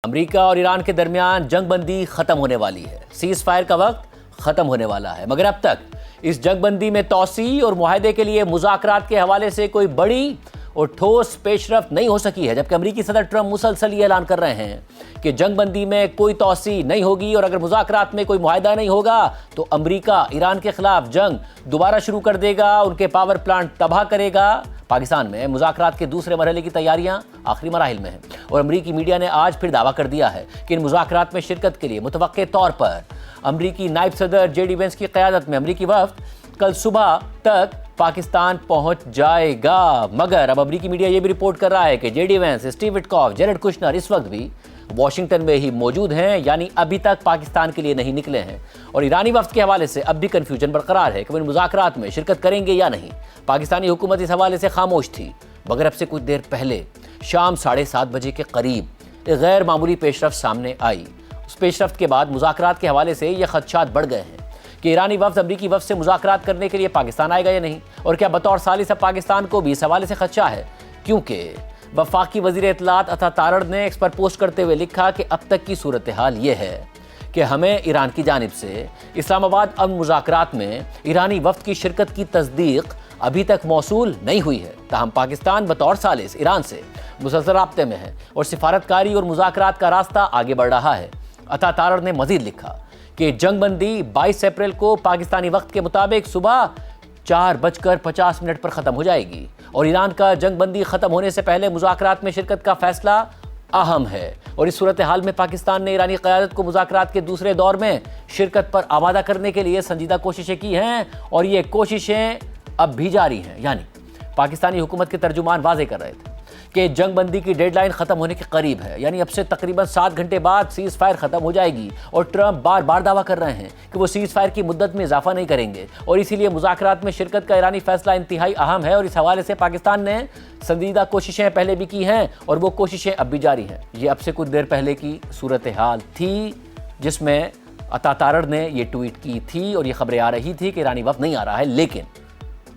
امریکہ اور ایران کے درمیان جنگ بندی ختم ہونے والی ہے، سیز فائر کا وقت ختم ہونے والا ہے، مگر اب تک اس جنگ بندی میں توسیع اور معاہدے کے لیے مذاکرات کے حوالے سے کوئی بڑی اور ٹھوس پیش رفت نہیں ہو سکی ہے، جبکہ امریکی صدر ٹرمپ مسلسل یہ اعلان کر رہے ہیں کہ جنگ بندی میں کوئی توسیع نہیں ہوگی اور اگر مذاکرات میں کوئی معاہدہ نہیں ہوگا تو امریکہ ایران کے خلاف جنگ دوبارہ شروع کر دے گا، ان کے پاور پلانٹ تباہ کرے گا۔ پاکستان میں مذاکرات کے دوسرے مرحلے کی تیاریاں آخری مراحل میں ہیں اور امریکی میڈیا نے آج پھر دعویٰ کر دیا ہے کہ ان مذاکرات میں شرکت کے لیے متوقع طور پر امریکی نائب صدر جے ڈی وینس کی قیادت میں امریکی وفد کل صبح تک پاکستان پہنچ جائے گا، مگر اب امریکی میڈیا یہ بھی رپورٹ کر رہا ہے کہ J D Vance, Steve Witkoff, Jared Kushner اس وقت بھی واشنگٹن میں ہی موجود ہیں، یعنی ابھی تک پاکستان کے لیے نہیں نکلے ہیں، اور ایرانی وفد کے حوالے سے اب بھی کنفیوژن برقرار ہے کہ وہ ان مذاکرات میں شرکت کریں گے یا نہیں۔ پاکستانی حکومت اس حوالے سے خاموش تھی، مگر اب سے کچھ دیر پہلے شام 7:30 بجے کے قریب ایک غیر معمولی پیش رفت سامنے آئی۔ اس پیش رفت کے بعد مذاکرات کے حوالے سے یہ خدشات بڑھ گئے ہیں کہ ایرانی وفد امریکی وفد سے مذاکرات کرنے کے لیے پاکستان آئے گا یا نہیں، اور کیا بطور ثالث اب پاکستان کو بھی اس حوالے سے خدشہ ہے، کیونکہ وفاقی وزیر اطلاعات عطا تارڑ نے ایکس پر پوسٹ کرتے ہوئے لکھا کہ اب تک کی صورتحال یہ ہے کہ ہمیں ایران کی جانب سے اسلام آباد امن مذاکرات میں ایرانی وفد کی شرکت کی تصدیق ابھی تک موصول نہیں ہوئی ہے، تاہم پاکستان بطور ثالث ایران سے مسلسل رابطے میں ہے اور سفارتکاری اور مذاکرات کا راستہ آگے بڑھ رہا ہے۔ عطا تارڑ نے مزید لکھا کہ جنگ بندی 22 اپریل کو پاکستانی وقت کے مطابق صبح 4:50 پر ختم ہو جائے گی اور ایران کا جنگ بندی ختم ہونے سے پہلے مذاکرات میں شرکت کا فیصلہ اہم ہے، اور اس صورتحال میں پاکستان نے ایرانی قیادت کو مذاکرات کے دوسرے دور میں شرکت پر آمادہ کرنے کے لیے سنجیدہ کوششیں کی ہیں اور یہ کوششیں اب بھی جاری ہیں۔ یعنی پاکستانی حکومت کے ترجمان واضح کر رہے تھے کہ جنگ بندی کی ڈیڈ لائن ختم ہونے کے قریب ہے، یعنی اب سے تقریباً 7 گھنٹے بعد سیز فائر ختم ہو جائے گی، اور ٹرمپ بار بار دعویٰ کر رہے ہیں کہ وہ سیز فائر کی مدت میں اضافہ نہیں کریں گے اور اسی لیے مذاکرات میں شرکت کا ایرانی فیصلہ انتہائی اہم ہے، اور اس حوالے سے پاکستان نے سنجیدہ کوششیں پہلے بھی کی ہیں اور وہ کوششیں اب بھی جاری ہیں۔ یہ اب سے کچھ دیر پہلے کی صورتحال تھی جس میں عطا تارڑ نے یہ ٹویٹ کی تھی اور یہ خبریں آ رہی تھی کہ ایرانی وفد نہیں آ رہا ہے، لیکن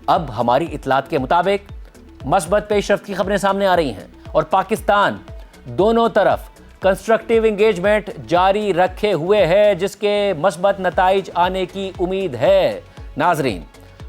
اب ہماری اطلاعات کے مطابق مثبت پیش رفت کی خبریں سامنے آ رہی ہیں اور پاکستان دونوں طرف کنسٹرکٹیو انگیجمنٹ جاری رکھے ہوئے ہے، جس کے مثبت نتائج آنے کی امید ہے۔ ناظرین،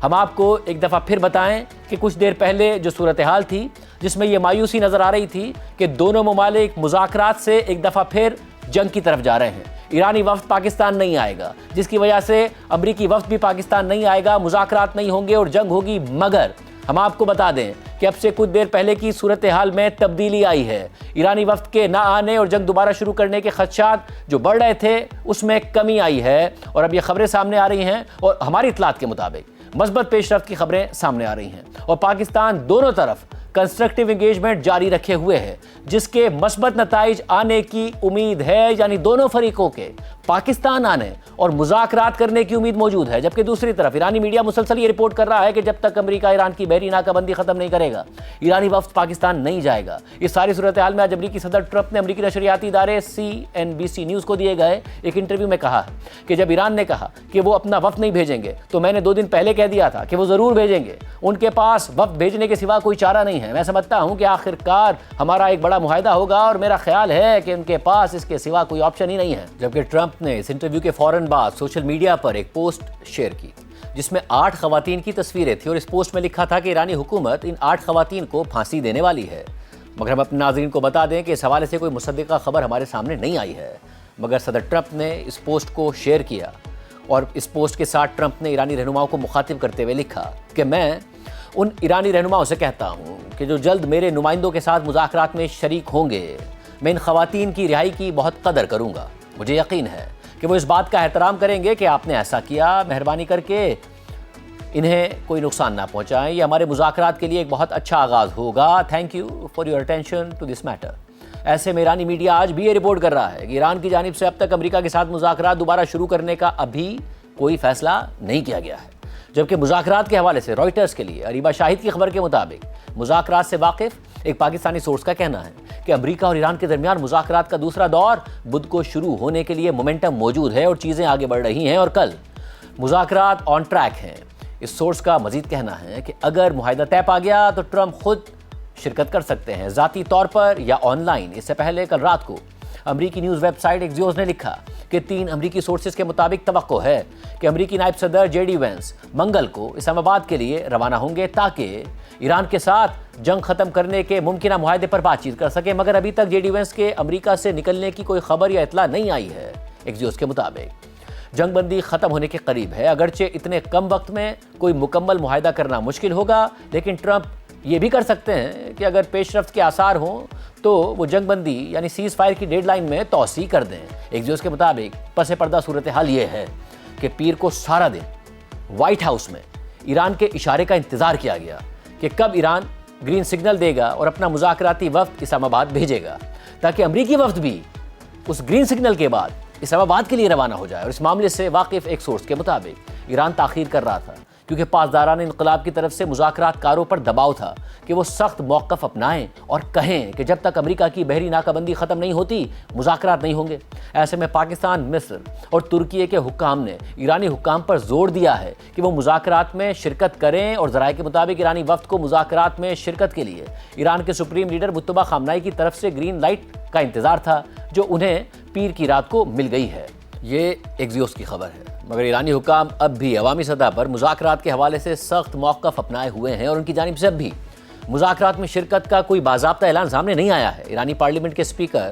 ہم آپ کو ایک دفعہ پھر بتائیں کہ کچھ دیر پہلے جو صورتحال تھی جس میں یہ مایوسی نظر آ رہی تھی کہ دونوں ممالک مذاکرات سے ایک دفعہ پھر جنگ کی طرف جا رہے ہیں، ایرانی وفد پاکستان نہیں آئے گا، جس کی وجہ سے امریکی وفد بھی پاکستان نہیں آئے گا، مذاکرات نہیں ہوں گے اور جنگ ہوگی، مگر ہم آپ کو بتا دیں کہ اب سے کچھ دیر پہلے کی صورتحال میں تبدیلی آئی ہے۔ ایرانی وفد کے نہ آنے اور جنگ دوبارہ شروع کرنے کے خدشات جو بڑھ رہے تھے اس میں کمی آئی ہے، اور اب یہ خبریں سامنے آ رہی ہیں اور ہماری اطلاعات کے مطابق مثبت پیش رفت کی خبریں سامنے آ رہی ہیں اور پاکستان دونوں طرف کنسٹرکٹیو انگیجمنٹ جاری رکھے ہوئے ہے، جس کے مثبت نتائج آنے کی امید ہے، یعنی دونوں فریقوں کے پاکستان آنے اور مذاکرات کرنے کی امید موجود ہے، جبکہ دوسری طرف ایرانی میڈیا مسلسل یہ رپورٹ کر رہا ہے کہ جب تک امریکہ ایران کی بحری ناکہ بندی ختم نہیں کرے گا ایرانی وفد پاکستان نہیں جائے گا۔ اس ساری صورتحال میں آج امریکی صدر ٹرمپ نے امریکی نشریاتی ادارے CNBC نیوز کو دیے گئے ایک انٹرویو میں کہا کہ جب ایران نے کہا کہ وہ اپنا وفد نہیں بھیجیں گے تو میں نے 2 دن پہلے کہہ دیا تھا کہ وہ ضرور بھیجیں گے، ان کے پاس وفد بھیجنے کے سوا کوئی چارہ نہیں ہے، میں سمجھتا ہوں کہ آخر کار ہمارا ایک بڑا معاہدہ ہوگا اور میرا خیال ہے کہ ان کے پاس اس کے سوا کوئی آپشن ہی نہیں ہے۔ جبکہ ٹرمپ نے اس انٹرویو کے فوراً بعد سوشل میڈیا پر ایک پوسٹ شیئر کی جس میں 8 خواتین کی تصویریں تھیں اور اس پوسٹ میں لکھا تھا کہ ایرانی حکومت ان 8 خواتین کو پھانسی دینے والی ہے، مگر ہم اپنے ناظرین کو بتا دیں کہ اس حوالے سے کوئی مصدقہ خبر ہمارے سامنے نہیں آئی ہے، مگر صدر ٹرمپ نے اس پوسٹ کو شیئر کیا اور اس پوسٹ کے ساتھ ٹرمپ نے ایرانی رہنماؤں کو مخاطب کرتے ہوئے لکھا کہ میں ان ایرانی رہنماؤں سے کہتا ہوں کہ جو جلد میرے نمائندوں کے ساتھ مذاکرات میں شریک ہوں گے، میں ان خواتین کی رہائی کی بہت قدر کروں گا، مجھے یقین ہے کہ وہ اس بات کا احترام کریں گے کہ آپ نے ایسا کیا، مہربانی کر کے انہیں کوئی نقصان نہ پہنچائیں، یہ ہمارے مذاکرات کے لیے ایک بہت اچھا آغاز ہوگا، thank you for your attention to this matter. ایسے میں ایرانی میڈیا آج بھی یہ رپورٹ کر رہا ہے کہ ایران کی جانب سے اب تک امریکہ کے ساتھ مذاکرات دوبارہ شروع کرنے کا ابھی کوئی فیصلہ نہیں کیا گیا ہے، جبکہ مذاکرات کے حوالے سے رائٹرز کے لیے اریبہ شاہد کی خبر کے مطابق مذاکرات سے واقف ایک پاکستانی سورس کا کہنا ہے کہ امریکہ اور ایران کے درمیان مذاکرات کا دوسرا دور بدھ کو شروع ہونے کے لیے مومنٹم موجود ہے اور چیزیں آگے بڑھ رہی ہیں اور کل مذاکرات آن ٹریک ہیں۔ اس سورس کا مزید کہنا ہے کہ اگر معاہدہ طے پا گیا تو ٹرمپ خود شرکت کر سکتے ہیں، ذاتی طور پر یا آن لائن۔ اس سے پہلے کل رات کو امریکی نیوز ویب سائٹ ایکزیوس نے لکھا کہ 3 امریکی سورسز کے مطابق توقع ہے کہ امریکی نائب صدر JD وینس منگل کو اسلام آباد کے لیے روانہ ہوں گے تاکہ ایران کے ساتھ جنگ ختم کرنے کے ممکنہ معاہدے پر بات چیت کر سکیں، مگر ابھی تک JD وینس کے امریکہ سے نکلنے کی کوئی خبر یا اطلاع نہیں آئی ہے۔ ایکزیوس کے مطابق جنگ بندی ختم ہونے کے قریب ہے، اگرچہ اتنے کم وقت میں کوئی مکمل معاہدہ کرنا مشکل ہوگا، لیکن ٹرمپ یہ بھی کر سکتے ہیں کہ اگر پیش رفت کے آثار ہوں تو وہ جنگ بندی یعنی سیز فائر کی ڈیڈ لائن میں توسیع کر دیں۔ ایکزیوس کے مطابق پس پردہ صورتحال یہ ہے کہ پیر کو سارا دن وائٹ ہاؤس میں ایران کے اشارے کا انتظار کیا گیا کہ کب ایران گرین سگنل دے گا اور اپنا مذاکراتی وفد اسلام آباد بھیجے گا، تاکہ امریکی وفد بھی اس گرین سگنل کے بعد اسلام آباد کے لیے روانہ ہو جائے۔ اور اس معاملے سے واقف ایک سورس کے مطابق ایران تاخیر کر رہا تھا کیونکہ پاسداران انقلاب کی طرف سے مذاکرات کاروں پر دباؤ تھا کہ وہ سخت موقف اپنائیں اور کہیں کہ جب تک امریکہ کی بحری ناکہ بندی ختم نہیں ہوتی مذاکرات نہیں ہوں گے۔ ایسے میں پاکستان، مصر اور ترکی کے حکام نے ایرانی حکام پر زور دیا ہے کہ وہ مذاکرات میں شرکت کریں، اور ذرائع کے مطابق ایرانی وفد کو مذاکرات میں شرکت کے لیے ایران کے سپریم لیڈر مجتبیٰ خامنہئی کی طرف سے گرین لائٹ کا انتظار تھا، جو انہیں پیر کی رات کو مل گئی ہے۔ یہ ایکزیوس کی خبر ہے، مگر ایرانی حکام اب بھی عوامی سطح پر مذاکرات کے حوالے سے سخت موقف اپنائے ہوئے ہیں، اور ان کی جانب سے اب بھی مذاکرات میں شرکت کا کوئی باضابطہ اعلان سامنے نہیں آیا ہے۔ ایرانی پارلیمنٹ کے اسپیکر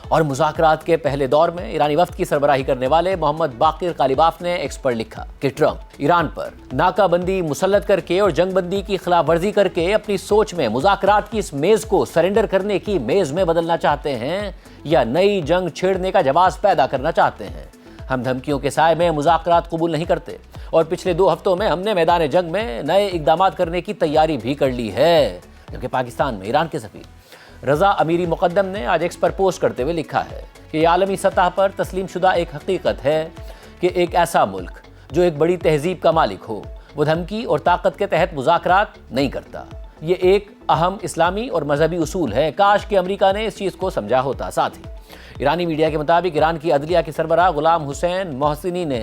اور مذاکرات کے پہلے دور میں ایرانی وفد کی سربراہی کرنے والے محمد باقر قالیباف نے ایکس پر لکھا کہ ٹرمپ ایران پر ناکہ بندی مسلط کر کے اور جنگ بندی کی خلاف ورزی کر کے اپنی سوچ میں مذاکرات کی اس میز کو سرنڈر کرنے کی میز میں بدلنا چاہتے ہیں یا نئی جنگ چھیڑنے کا جواز پیدا کرنا چاہتے ہیں۔ ہم دھمکیوں کے سائے میں مذاکرات قبول نہیں کرتے، اور پچھلے 2 ہفتوں میں ہم نے میدان جنگ میں نئے اقدامات کرنے کی تیاری بھی کر لی ہے۔ جبکہ پاکستان میں ایران کے سفیر رضا امیری مقدم نے آج ایکس پر پوسٹ کرتے ہوئے لکھا ہے کہ یہ عالمی سطح پر تسلیم شدہ ایک حقیقت ہے کہ ایک ایسا ملک جو ایک بڑی تہذیب کا مالک ہو وہ دھمکی اور طاقت کے تحت مذاکرات نہیں کرتا۔ یہ ایک اہم اسلامی اور مذہبی اصول ہے، کاش کہ امریکہ نے اس چیز کو سمجھا ہوتا۔ ساتھ ہی ایرانی میڈیا کے مطابق ایران کی عدلیہ کے سربراہ غلام حسین محسنی نے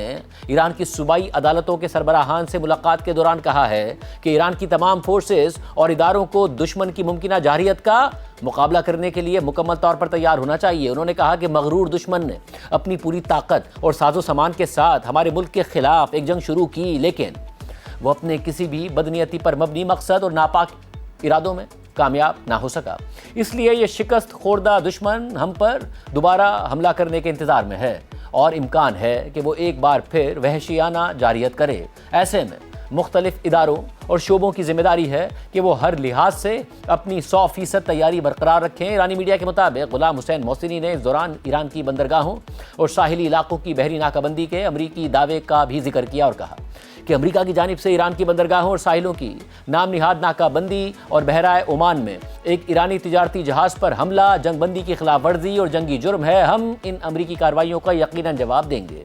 ایران کی صوبائی عدالتوں کے سربراہان سے ملاقات کے دوران کہا ہے کہ ایران کی تمام فورسز اور اداروں کو دشمن کی ممکنہ جارحیت کا مقابلہ کرنے کے لیے مکمل طور پر تیار ہونا چاہیے۔ انہوں نے کہا کہ مغرور دشمن نے اپنی پوری طاقت اور ساز و سامان کے ساتھ ہمارے ملک کے خلاف ایک جنگ شروع کی، لیکن وہ اپنے کسی بھی بدنیتی پر مبنی مقصد اور ناپاک ارادوں میں کامیاب نہ ہو سکا، اس لیے یہ شکست خوردہ دشمن ہم پر دوبارہ حملہ کرنے کے انتظار میں ہے، اور امکان ہے کہ وہ ایک بار پھر وحشیانہ جارحیت کرے۔ ایسے میں مختلف اداروں اور شعبوں کی ذمہ داری ہے کہ وہ ہر لحاظ سے اپنی 100% تیاری برقرار رکھیں۔ ایرانی میڈیا کے مطابق غلام حسین محسنی نے اس دوران ایران کی بندرگاہوں اور ساحلی علاقوں کی بحری ناکہ بندی کے امریکی دعوے کا بھی ذکر کیا اور کہا کہ امریکہ کی جانب سے ایران کی بندرگاہوں اور ساحلوں کی نام نہاد ناکہ بندی اور بحیرہ عمان میں ایک ایرانی تجارتی جہاز پر حملہ جنگ بندی کی خلاف ورزی اور جنگی جرم ہے۔ ہم ان امریکی کارروائیوں کا یقیناً جواب دیں گے۔